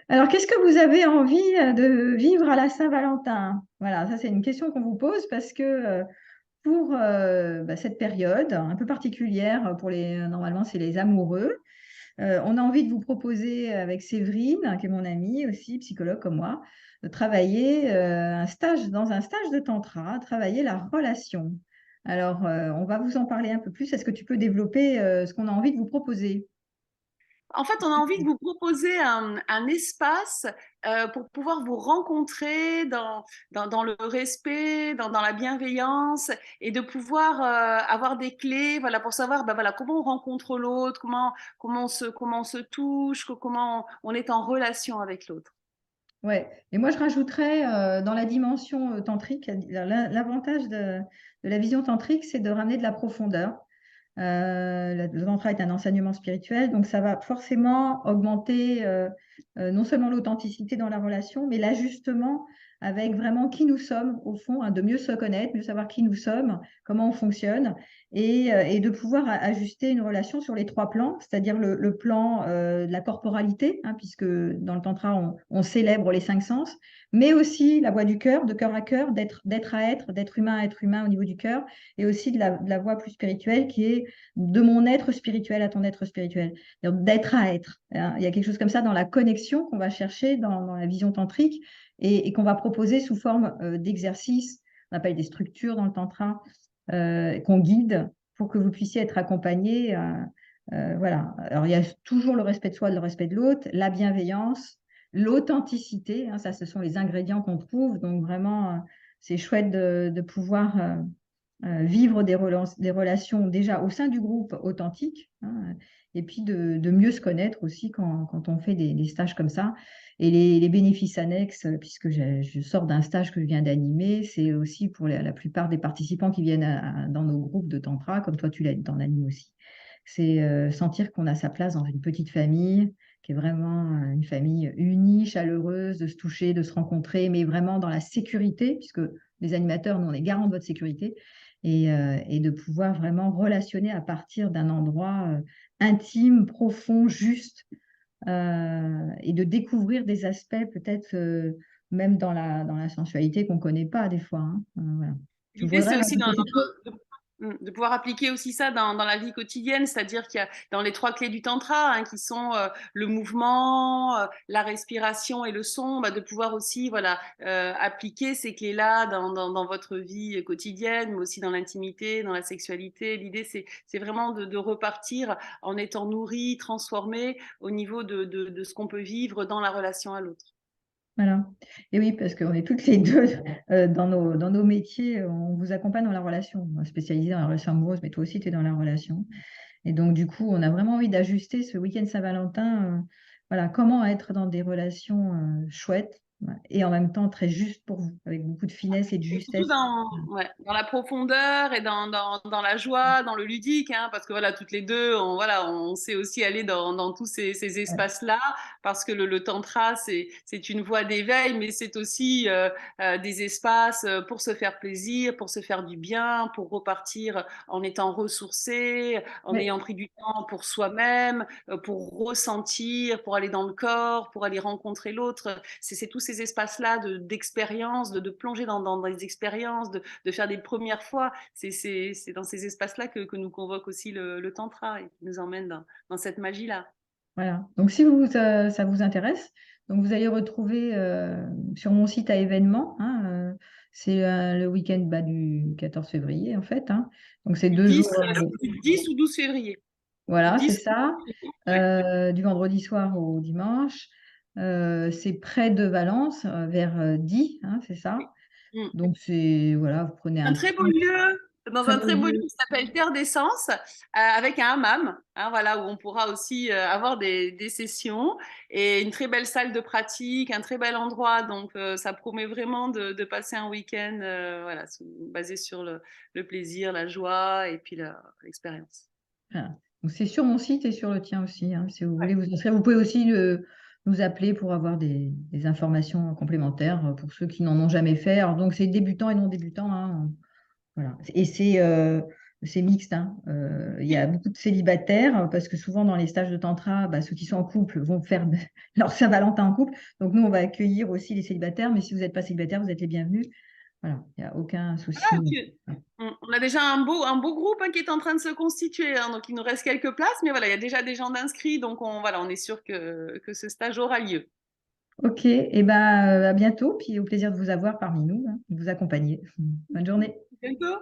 Alors, qu'est-ce que vous avez envie de vivre à la Saint-Valentin? Voilà, ça c'est une question qu'on vous pose parce que pour cette période un peu particulière pour normalement c'est les amoureux, on a envie de vous proposer avec Séverine, qui est mon amie aussi, psychologue comme moi, de travailler dans un stage de tantra, travailler la relation. Alors, on va vous en parler un peu plus. Est-ce que tu peux développer ce qu'on a envie de vous proposer? En fait, on a envie de vous proposer un espace pour pouvoir vous rencontrer dans le respect, dans la bienveillance et de pouvoir avoir des clés voilà, pour savoir voilà, comment on rencontre l'autre, comment on se touche, comment on est en relation avec l'autre. Ouais. Et moi, je rajouterais dans la dimension tantrique, l'avantage de la vision tantrique, c'est de ramener de la profondeur. Le tantra est un enseignement spirituel, donc ça va forcément augmenter non seulement l'authenticité dans la relation, mais l'ajustement avec vraiment qui nous sommes, au fond, hein, de mieux se connaître, mieux savoir qui nous sommes, comment on fonctionne, et de pouvoir ajuster une relation sur les trois plans, c'est-à-dire le plan de la corporalité, hein, puisque dans le tantra, on célèbre les cinq sens, mais aussi la voie du cœur, de cœur à cœur, d'être à être, d'être humain à être humain au niveau du cœur, et aussi de la voie plus spirituelle qui est de mon être spirituel à ton être spirituel, d'être à être, hein. Il y a quelque chose comme ça dans la connexion qu'on va chercher dans la vision tantrique et qu'on va proposer sous forme d'exercices, on appelle des structures dans le tantra, qu'on guide pour que vous puissiez être accompagné. Voilà. Alors, il y a toujours le respect de soi, le respect de l'autre, la bienveillance, l'authenticité, hein, ça, ce sont les ingrédients qu'on trouve. Donc, vraiment, c'est chouette de pouvoir vivre des relations déjà au sein du groupe authentique, hein, et puis de mieux se connaître aussi quand on fait des stages comme ça. Et les bénéfices annexes, puisque je sors d'un stage que je viens d'animer, c'est aussi pour la plupart des participants qui viennent dans nos groupes de tantra, comme toi tu t'en animes aussi, c'est sentir qu'on a sa place dans une petite famille, qui est vraiment une famille unie, chaleureuse, de se toucher, de se rencontrer, mais vraiment dans la sécurité, puisque les animateurs, nous, on est garants de votre sécurité, et de pouvoir vraiment relationner à partir d'un endroit intime, profond, juste, et de découvrir des aspects peut-être même dans la sensualité qu'on ne connaît pas des fois, hein. Voilà. Je L'idée, voudrais c'est aussi rajouter quelque chose. de pouvoir appliquer aussi ça dans la vie quotidienne, c'est-à-dire qu'il y a dans les trois clés du tantra, hein, qui sont le mouvement, la respiration et le son, de pouvoir aussi voilà, appliquer ces clés-là dans votre vie quotidienne, mais aussi dans l'intimité, dans la sexualité. L'idée, c'est vraiment de repartir en étant nourri, transformé au niveau de ce qu'on peut vivre dans la relation à l'autre. Voilà. Et oui, parce qu'on est toutes les deux dans nos métiers, on vous accompagne dans la relation. Moi, spécialisée dans la relation amoureuse, mais toi aussi, tu es dans la relation. Et donc, du coup, on a vraiment envie d'ajuster ce week-end Saint-Valentin. Voilà, comment être dans des relations chouettes, voilà, et en même temps très justes pour vous, avec beaucoup de finesse et de Et surtout justesse. ouais, dans la profondeur et dans la joie, dans le ludique, hein, parce que voilà, toutes les deux, on sait aussi aller dans tous ces Ouais. espaces-là, parce que le tantra, c'est une voie d'éveil, mais c'est aussi des espaces pour se faire plaisir, pour se faire du bien, pour repartir en étant ressourcé, en Mais ayant pris du temps pour soi-même, pour ressentir, pour aller dans le corps, pour aller rencontrer l'autre. C'est tous ces espaces-là d'expérience, de plonger dans des expériences, de faire des premières fois. C'est dans ces espaces-là que nous convoque aussi le tantra et qui nous emmène dans cette magie-là. voilà. Donc, si ça vous intéresse, donc vous allez retrouver sur mon site à événements, hein, c'est le week-end du 14 février, en fait, hein. Donc, c'est Du 2 jours. 10, du 10 ou 12 février. Du Voilà, c'est 10 ça. ouais. Du vendredi soir au dimanche. C'est près de Valence, vers Die, hein, c'est ça. Mm. Donc, voilà, vous prenez Un un très train, beau lieu, dans très un beau très beau lieu lieu. qui s'appelle Terre d'Essence, avec un hammam, hein, voilà, où on pourra aussi avoir des sessions et une très belle salle de pratique, un très bel endroit. Donc, ça promet vraiment de passer un week-end voilà, basé sur le plaisir, la joie et puis l'expérience. Voilà. Donc, c'est sur mon site et sur le tien aussi, hein, si vous voulez vous inscrire. Vous pouvez aussi nous appeler pour avoir des informations complémentaires pour ceux qui n'en ont jamais fait. Alors, donc, c'est débutants et non débutants, hein. Voilà. Et c'est c'est mixte, hein. Il y a beaucoup de célibataires parce que souvent dans les stages de tantra, bah, ceux qui sont en couple vont faire leur Saint-Valentin en couple. Donc nous, on va accueillir aussi les célibataires, mais si vous n'êtes pas célibataire, vous êtes les bienvenus. Voilà, il n'y a aucun souci. Ah, on a déjà un beau groupe hein, qui est en train de se constituer, hein, donc il nous reste quelques places, mais voilà, il y a déjà des gens d'inscrits, donc voilà, on est sûr que ce stage aura lieu. Ok, et ben à bientôt, puis au plaisir de vous avoir parmi nous, hein, de vous accompagner. Bonne journée. Bientôt.